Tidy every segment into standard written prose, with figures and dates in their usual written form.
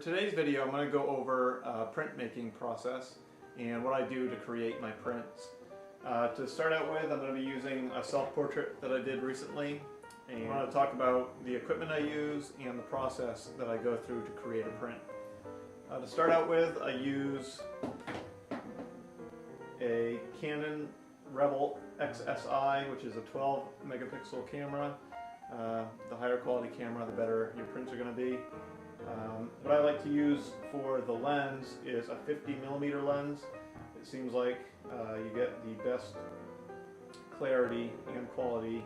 today's video, I'm going to go over printmaking process and what I do to create my prints. To start out with, I'm going to be using a self-portrait that I did recently, and I want to talk about the equipment I use and the process that I go through to create a print. To start out with, I use a Canon Rebel XSI, which is a 12 megapixel camera. The higher quality camera, the better your prints are going to be. What I like to use for the lens is a 50mm lens. It seems like you get the best clarity and quality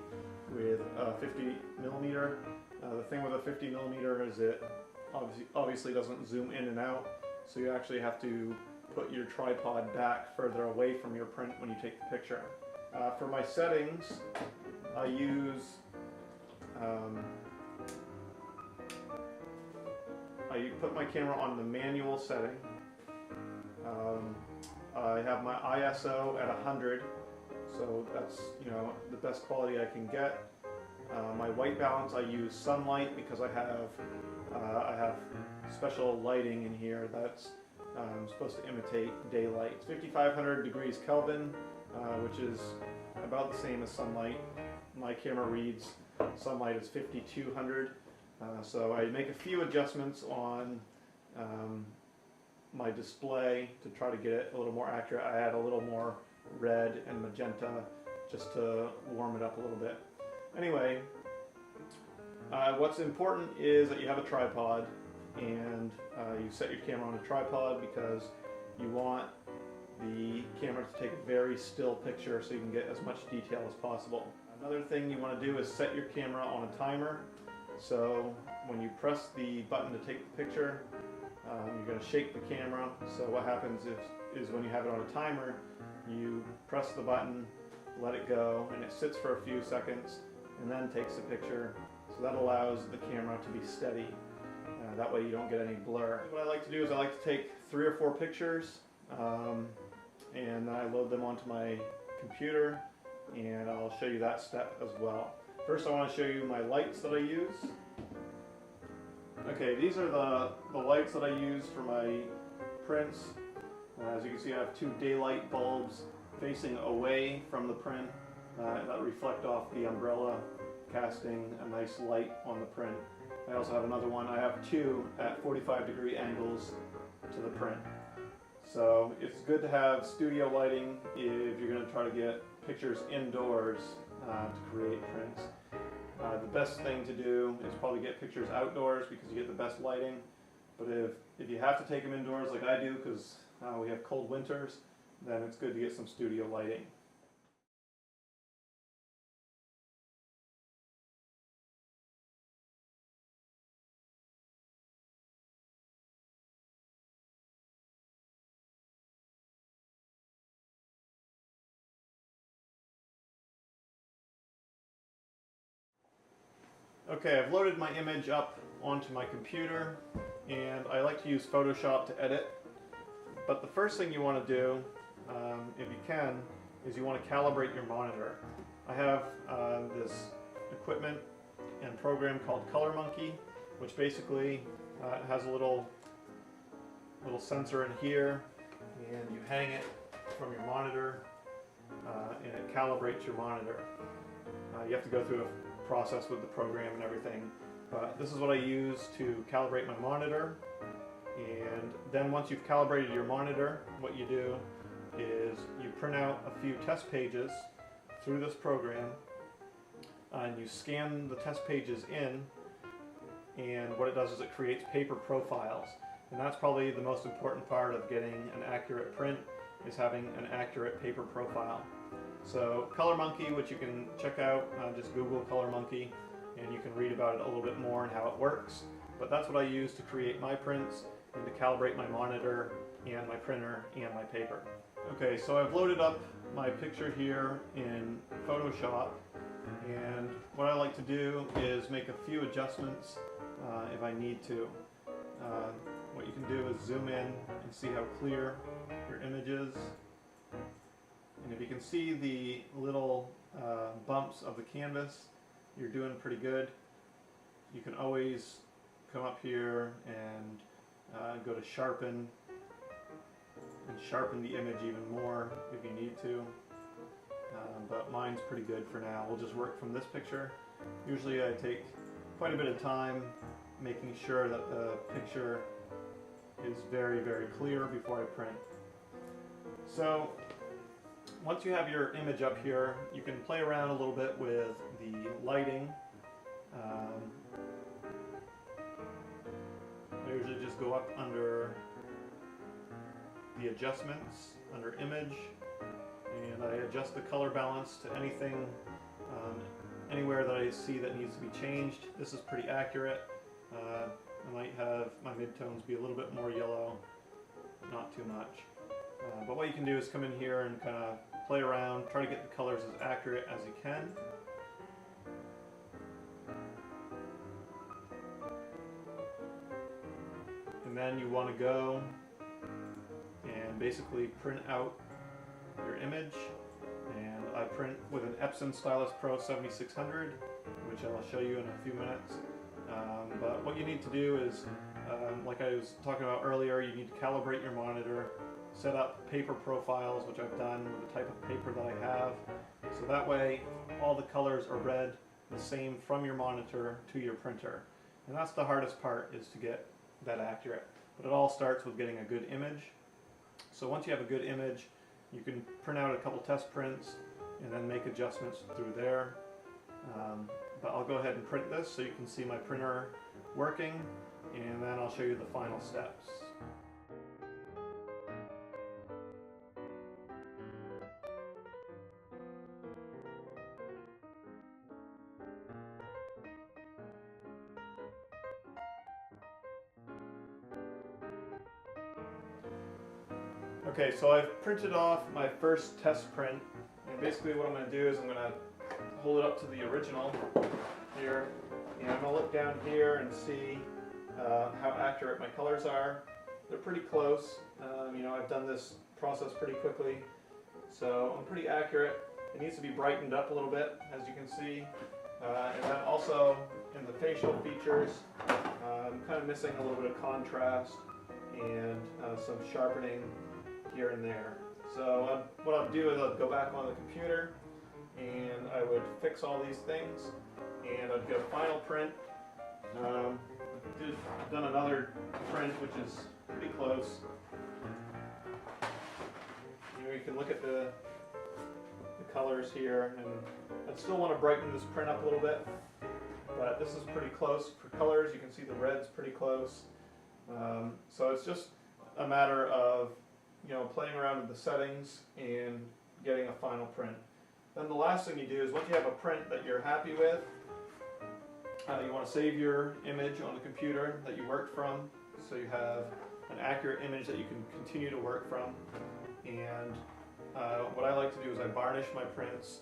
with a 50mm. The thing with a 50mm is it obviously doesn't zoom in and out, so you actually have to put your tripod back further away from your print when you take the picture. For my settings, I use I put my camera on the manual setting. I have my ISO at 100, so that's the best quality I can get. My white balance, I use sunlight because I have special lighting in here that's supposed to imitate daylight. It's 5500 degrees Kelvin, which is about the same as sunlight. My camera reads sunlight as 5200. So I make a few adjustments on my display to try to get it a little more accurate. I add a little more red and magenta just to warm it up a little bit. Anyway, what's important is that you have a tripod, and you set your camera on a tripod because you want the camera to take a very still picture so you can get as much detail as possible. Another thing you want to do is set your camera on a timer. So when you press the button to take the picture, you're going to shake the camera. So what happens is when you have it on a timer, you press the button, let it go, and it sits for a few seconds and then takes the picture. So that allows the camera to be steady. That way you don't get any blur. What I like to do is I like to take 3 or 4 pictures and then I load them onto my computer, and I'll show you that step as well. First I want to show you my lights that I use. Okay, these are the lights that I use for my prints. As you can see, I have 2 daylight bulbs facing away from the print that reflect off the umbrella, casting a nice light on the print. I also have another one. I have 2 at 45-degree angles to the print. So it's good to have studio lighting if you're going to try to get pictures indoors to create prints. The best thing to do is probably get pictures outdoors because you get the best lighting. But if you have to take them indoors like I do because we have cold winters, then it's good to get some studio lighting. Okay, I've loaded my image up onto my computer, and I like to use Photoshop to edit. But the first thing you want to do, if you can, is you want to calibrate your monitor. I have this equipment and program called ColorMonkey, which basically has a little sensor in here, and you hang it from your monitor, and it calibrates your monitor. You have to go through a process with the program and everything, but this is what I use to calibrate my monitor. And then once you've calibrated your monitor, what you do is you print out a few test pages through this program, and you scan the test pages in, and what it does is it creates paper profiles, and that's probably the most important part of getting an accurate print, is having an accurate paper profile. So ColorMonkey, which you can check out, just Google ColorMonkey, and you can read about it a little bit more and how it works. But that's what I use to create my prints and to calibrate my monitor and my printer and my paper. Okay, so I've loaded up my picture here in Photoshop, and what I like to do is make a few adjustments if I need to. What you can do is zoom in and see how clear your image is. And if you can see the little bumps of the canvas, you're doing pretty good. You can always come up here and go to sharpen and sharpen the image even more if you need to. But mine's pretty good for now. We'll just work from this picture. Usually I take quite a bit of time making sure that the picture is very, very clear before I print. So once you have your image up here, you can play around a little bit with the lighting. I usually just go up under the adjustments, under image, and I adjust the color balance to anything, anywhere that I see that needs to be changed. This is pretty accurate. I might have my midtones be a little bit more yellow, not too much. But what you can do is come in here and kind of play around, try to get the colors as accurate as you can. And then you want to go and basically print out your image. And I print with an Epson Stylus Pro 7600, which I'll show you in a few minutes. But what you need to do is, like I was talking about earlier, you need to calibrate your monitor, set up paper profiles, which I've done with the type of paper that I have. So that way all the colors are read the same from your monitor to your printer. And that's the hardest part, is to get that accurate. But it all starts with getting a good image. So once you have a good image, you can print out a couple test prints and then make adjustments through there. But I'll go ahead and print this so you can see my printer working, and then I'll show you the final steps. Okay, so I've printed off my first test print, and basically what I'm going to do is I'm going to hold it up to the original here, and I'm going to look down here and see how accurate my colors are. They're pretty close. You know, I've done this process pretty quickly, so I'm pretty accurate. It needs to be brightened up a little bit, as you can see, and then also in the facial features, I'm kind of missing a little bit of contrast and some sharpening here and there. So what I'll do is I'll go back on the computer and I would fix all these things, and I'd get a final print. I've done another print which is pretty close. You know, you can look at the colors here, and I still want to brighten this print up a little bit, but this is pretty close for colors. You can see the red's pretty close. So it's just a matter of, you know, playing around with the settings and getting a final print. Then the last thing you do is, once you have a print that you're happy with, you want to save your image on the computer that you worked from, so you have an accurate image that you can continue to work from. And what I like to do is I varnish my prints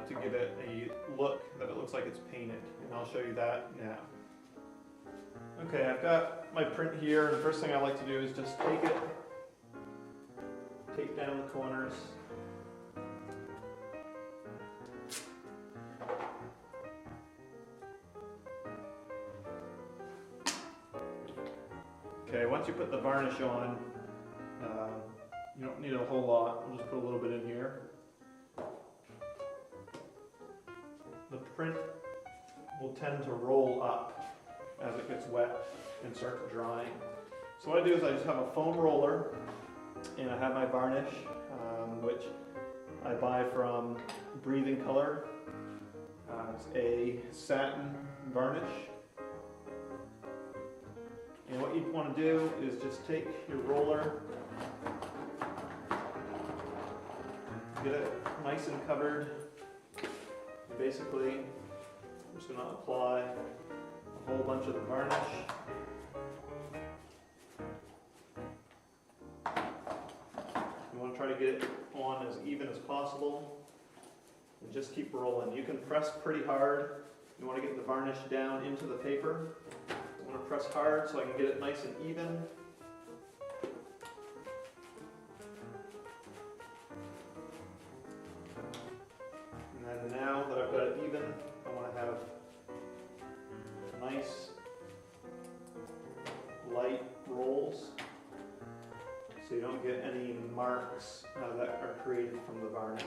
to give it a look that it looks like it's painted, and I'll show you that now. Okay, I've got my print here, and the first thing I like to do is just take down the corners. Okay, once you put the varnish on, you don't need a whole lot. We'll just put a little bit in here. The print will tend to roll up as it gets wet and starts drying. So what I do is I just have a foam roller, and I have my varnish, which I buy from Breathing Color. It's a satin varnish. And what you want to do is just take your roller, get it nice and covered. Basically, I'm just going to apply a whole bunch of the varnish. You want to try to get it on as even as possible, and just keep rolling. You can press pretty hard. You want to get the varnish down into the paper. I want to press hard so I can get it nice and even. And then now that I've got it even, I want to have a nice light so you don't get any marks that are created from the varnish.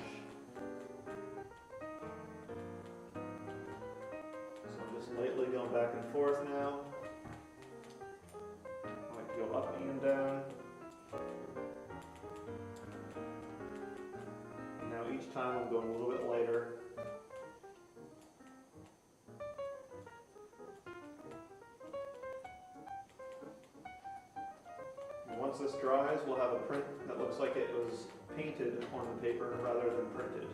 So I'm just lightly going back and forth now. I like to go up and down. And now each time I'm going a little bit lighter. Once this dries, we'll have a print that looks like it was painted on the paper rather than printed.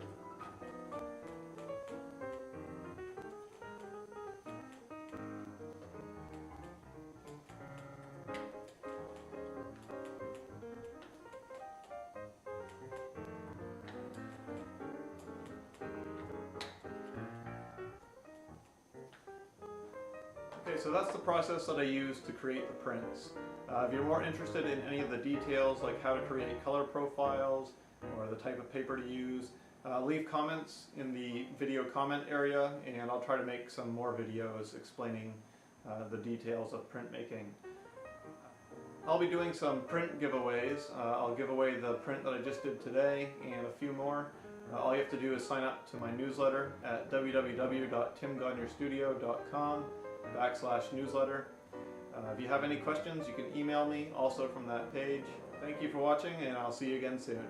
Okay, so that's the process that I use to create the prints. If you're more interested in any of the details, like how to create color profiles or the type of paper to use, leave comments in the video comment area, and I'll try to make some more videos explaining the details of printmaking. I'll be doing some print giveaways. I'll give away the print that I just did today and a few more. All you have to do is sign up to my newsletter at www.timgagnonstudio.com/newsletter. If you have any questions, you can email me also from that page. Thank you for watching, and I'll see you again soon.